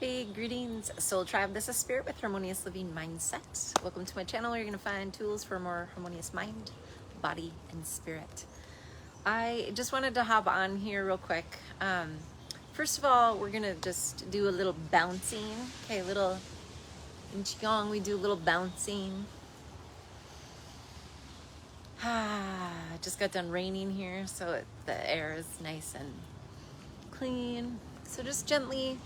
Hey, greetings, Soul Tribe. This is Spirit with Harmonious Living Mindset. Welcome to my channel where you're going to find tools for a more harmonious mind, body, and spirit. I just wanted to hop on here real quick. First of all, we're going to just do a little bouncing. Okay, in Qigong, we do a little bouncing. It just got done raining here, so the air is nice and clean. So just gently,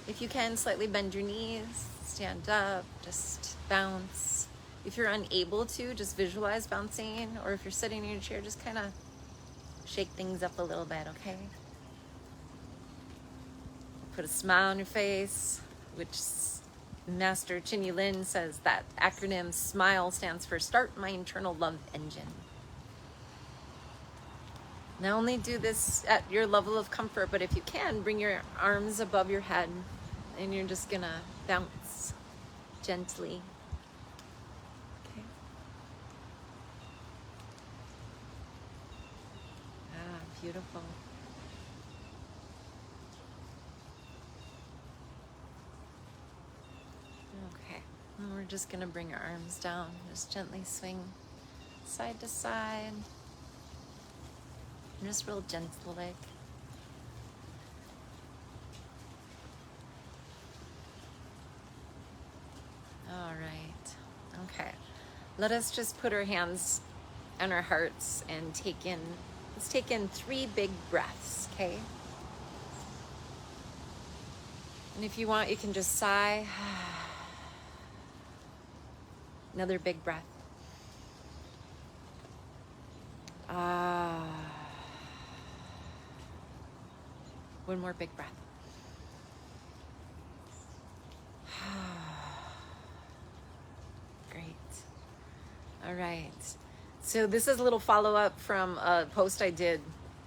if you can, slightly bend your knees, stand up, just bounce. If you're unable to, just visualize bouncing, or if you're sitting in your chair, just kind of shake things up a little bit, okay? Put a smile on your face, which Master Chunyi Lin says that acronym SMILE stands for Start My Internal Love Engine. Now only do this at your level of comfort, but if you can, bring your arms above your head and you're just gonna bounce gently. Okay. Beautiful. Okay, and we're just gonna bring our arms down, just gently swing side to side. Just real gentle like. All right. Okay. Let us just put our hands on our hearts and let's take in 3 big breaths, okay? And if you want, you can just sigh. Another big breath. One more big breath. Great. All right. So this is a little follow-up from a post I did.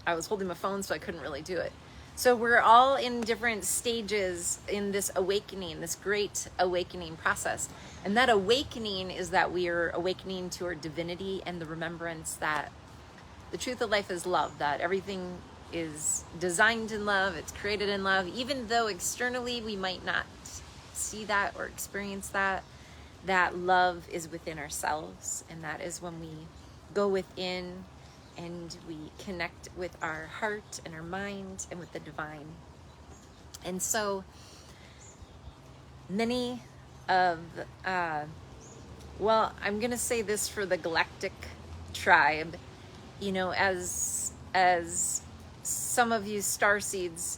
I was holding my phone, so I couldn't really do it. So we're all in different stages in this awakening, this great awakening process. And that awakening is that we are awakening to our divinity and the remembrance that the truth of life is love, that everything is designed in love, it's created in love, even though externally we might not see that or experience that love is within ourselves. And that is when we go within and we connect with our heart and our mind and with the divine. And so many of, well, I'm going to say this for the galactic tribe, you know, as some of you starseeds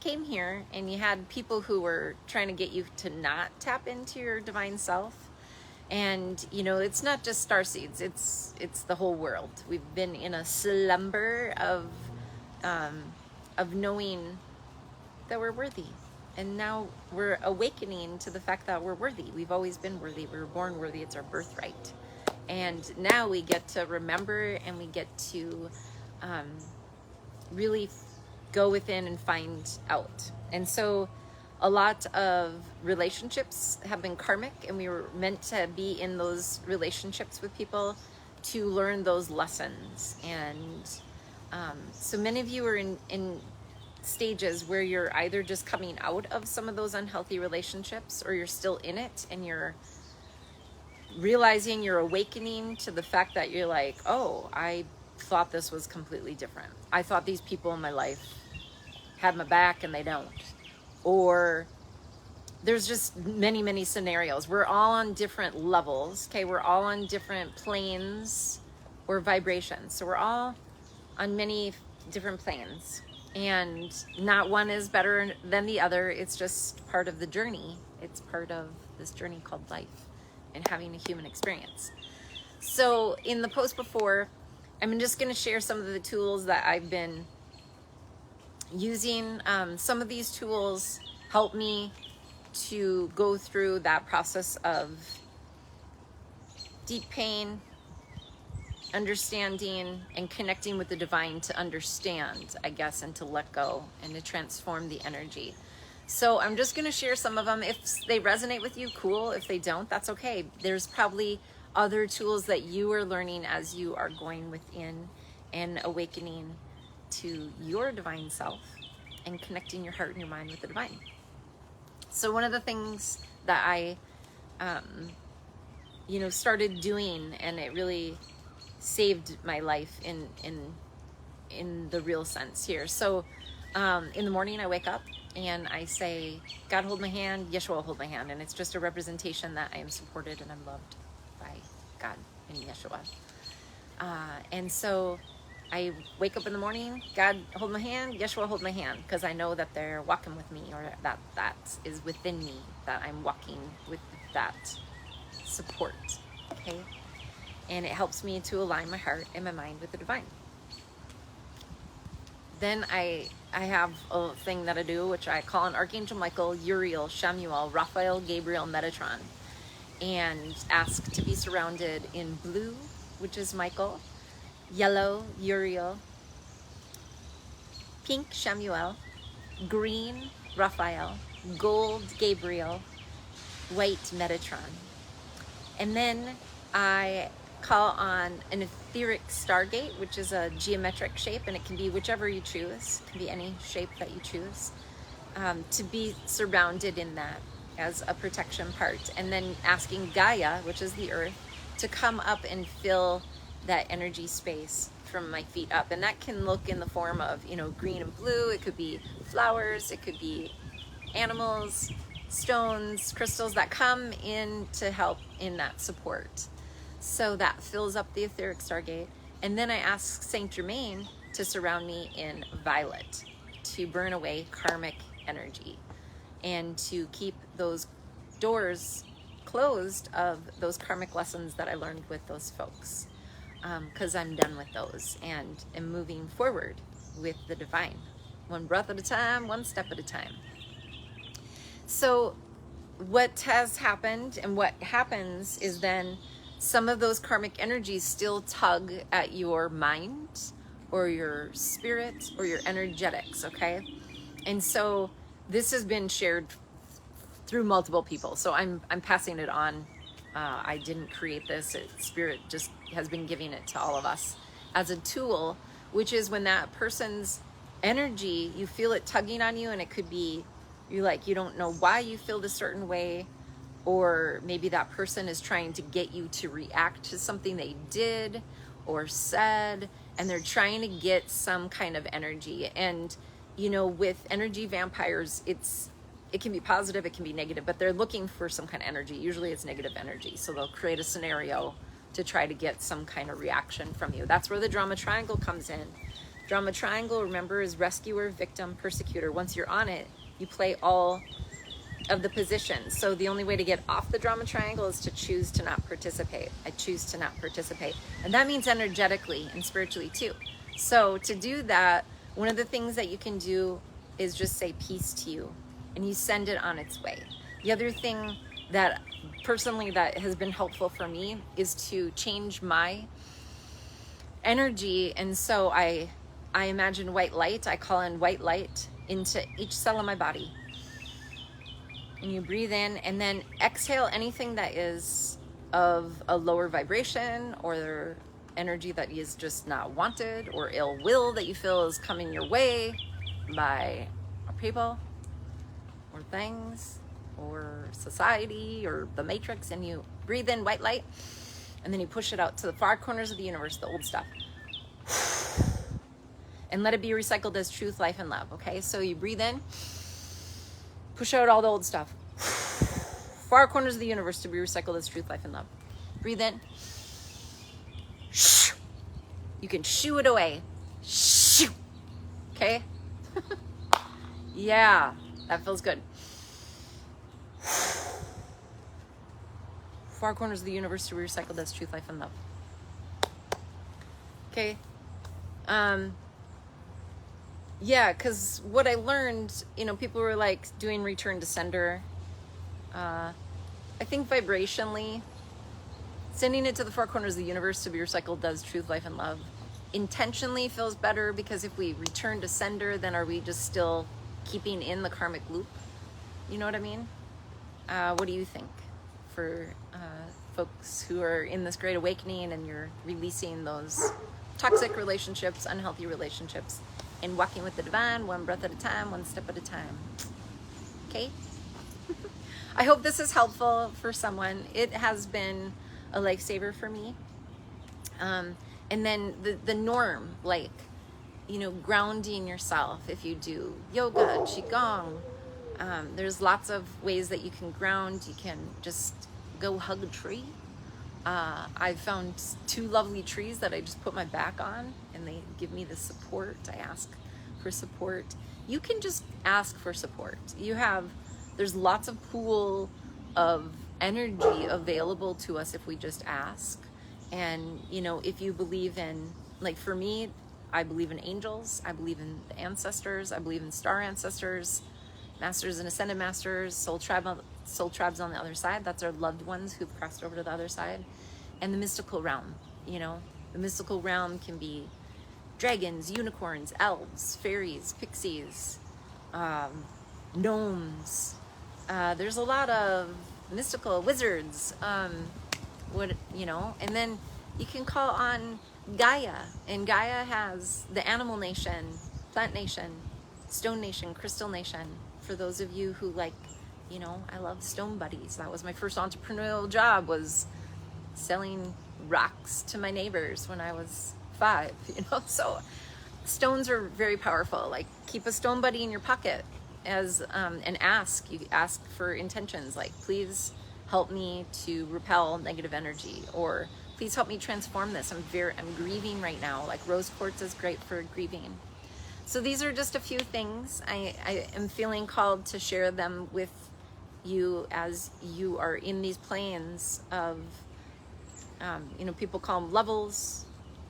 came here and you had people who were trying to get you to not tap into your divine self. And, you know, it's not just starseeds, it's the whole world. We've been in a slumber of knowing that we're worthy. And now we're awakening to the fact that we're worthy. We've always been worthy. We were born worthy. It's our birthright. And now we get to remember and we get to really go within and find out. And so a lot of relationships have been karmic, and we were meant to be in those relationships with people to learn those lessons. And so many of you are in stages where you're either just coming out of some of those unhealthy relationships, or you're still in it and you're realizing, you're awakening to the fact that you're like, oh, I thought this was completely different. I thought these people in my life had my back and they don't. Or there's just many, many scenarios. We're all on different levels, okay? We're all on different planes or vibrations. So we're all on many different planes. And not one is better than the other. It's just part of the journey. It's part of this journey called life and having a human experience. So in the post before, I'm just going to share some of the tools that I've been using. Some of these tools help me to go through that process of deep pain, understanding, and connecting with the divine to understand, I guess, and to let go and to transform the energy. So I'm just going to share some of them. If they resonate with you, cool. If they don't, that's okay. There's probably other tools that you are learning as you are going within and awakening to your divine self and connecting your heart and your mind with the divine. So one of the things that I, started doing, and it really saved my life in the real sense here. So in the morning I wake up and I say, God hold my hand, Yeshua hold my hand. And it's just a representation that I am supported and I'm loved by God and Yeshua. And so I wake up in the morning, God hold my hand, Yeshua hold my hand, because I know that they're walking with me, or that is within me, that I'm walking with that support, okay? And it helps me to align my heart and my mind with the divine. Then I have a thing that I do, which I call an Archangel Michael, Uriel, Shamuel, Raphael, Gabriel, Metatron, and ask to be surrounded in blue, which is Michael, yellow, Uriel, pink, Shamuel, green, Raphael, gold, Gabriel, white, Metatron. And then I call on an etheric stargate, which is a geometric shape, and it can be whichever you choose. It can be any shape that you choose, to be surrounded in that as a protection part. And then asking Gaia, which is the earth, to come up and fill that energy space from my feet up. And that can look in the form of, green and blue. It could be flowers. It could be animals, stones, crystals that come in to help in that support. So that fills up the etheric stargate. And then I ask Saint Germain to surround me in violet, to burn away karmic energy and to keep those doors closed of those karmic lessons that I learned with those folks, because I'm done with those and am moving forward with the divine, one breath at a time, one step at a time. So what has happened and what happens is then some of those karmic energies still tug at your mind or your spirit or your energetics, okay? And so this has been shared through multiple people. So I'm passing it on. I didn't create this. Spirit just has been giving it to all of us as a tool, which is when that person's energy, you feel it tugging on you, and it could be you don't know why you feel this certain way, or maybe that person is trying to get you to react to something they did or said, and they're trying to get some kind of energy. And with energy vampires, it can be positive, it can be negative, but they're looking for some kind of energy. Usually it's negative energy, so they'll create a scenario to try to get some kind of reaction from you. That's where the drama triangle comes in. Drama triangle, remember, is rescuer, victim, persecutor. Once you're on it, you play all of the positions. So the only way to get off the drama triangle is to choose to not participate. I choose to not participate. And that means energetically and spiritually too. So to do that, one of the things that you can do is just say peace to you, and you send it on its way. The other thing that personally that has been helpful for me is to change my energy. And so I imagine white light. I call in white light into each cell of my body. And you breathe in and then exhale anything that is of a lower vibration or energy that is just not wanted, or ill will that you feel is coming your way by people or things or society or the matrix. And you breathe in white light and then you push it out to the far corners of the universe, the old stuff. And let it be recycled as truth, life, and love, okay? So you breathe in, push out all the old stuff. Far corners of the universe to be recycled as truth, life, and love. Breathe in. You can shoo it away. Shoo. Okay? Yeah, that feels good. Far corners of the universe to be recycled as truth, life, and love. Okay? Yeah, because what I learned, people were like doing return to sender. I think vibrationally, sending it to the four corners of the universe to be recycled does truth, life, and love. Intentionally feels better, because if we return to sender, then are we just still keeping in the karmic loop? You know what I mean? What do you think for folks who are in this great awakening and you're releasing those toxic relationships, unhealthy relationships, and walking with the divine, one breath at a time, one step at a time? Okay? I hope this is helpful for someone. It has been a lifesaver for me. And then the norm, like, grounding yourself. If you do yoga, qigong, there's lots of ways that you can ground. You can just go hug a tree. I've found 2 lovely trees that I just put my back on, and they give me the support. I ask for support. You can just ask for support. There's lots of pool of energy available to us if we just ask. And, if you believe in, like for me, I believe in angels, I believe in the ancestors, I believe in star ancestors, masters and ascended masters, soul tribes on the other side. That's our loved ones who've crossed over to the other side. And the mystical realm, the mystical realm can be dragons, unicorns, elves, fairies, pixies, gnomes. There's a lot of mystical wizards, and then you can call on Gaia, and Gaia has the animal nation, plant nation, stone nation, crystal nation. For those of you who I love stone buddies. That was my first entrepreneurial job, was selling rocks to my neighbors when I was 5, so stones are very powerful. Like, keep a stone buddy in your pocket and you ask for intentions, like, please help me to repel negative energy, or please help me transform this. I'm grieving right now. Like, rose quartz is great for grieving. So these are just a few things. I am feeling called to share them with you as you are in these planes of, people call them levels.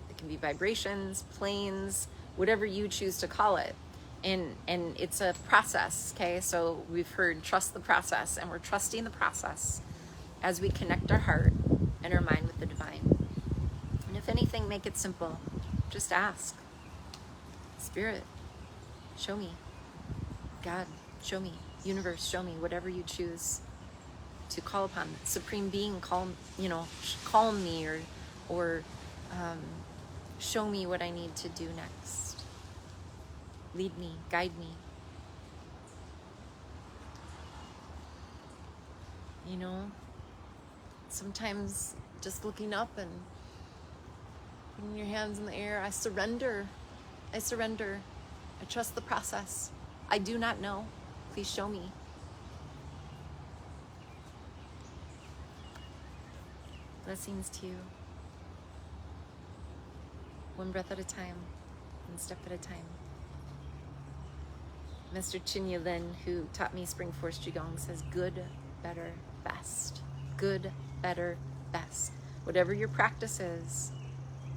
It can be vibrations, planes, whatever you choose to call it. And it's a process, okay? So we've heard trust the process, and we're trusting the process as we connect our heart and our mind with the divine. And if anything, make it simple. Just ask. Spirit, show me. God, show me. Universe, show me. Whatever you choose to call upon. Supreme Being, calm me, or show me what I need to do next. Lead me, guide me. Sometimes just looking up and putting your hands in the air, I surrender. I trust the process. I do not know. Please show me. Blessings to you. One breath at a time, one step at a time. Mr. Chunyi Lin, who taught me Spring Force Qigong, says good, better, best. Good, better, best. Whatever your practice is,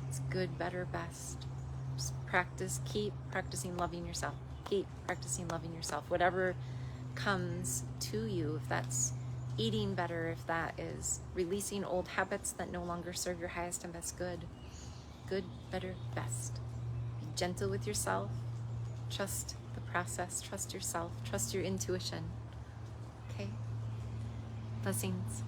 it's good, better, best. Just keep practicing loving yourself. Keep practicing loving yourself. Whatever comes to you, if that's eating better, if that is releasing old habits that no longer serve your highest and best good. Good, better, best. Be gentle with yourself. Trust the process. Trust yourself. Trust your intuition. Okay? Blessings.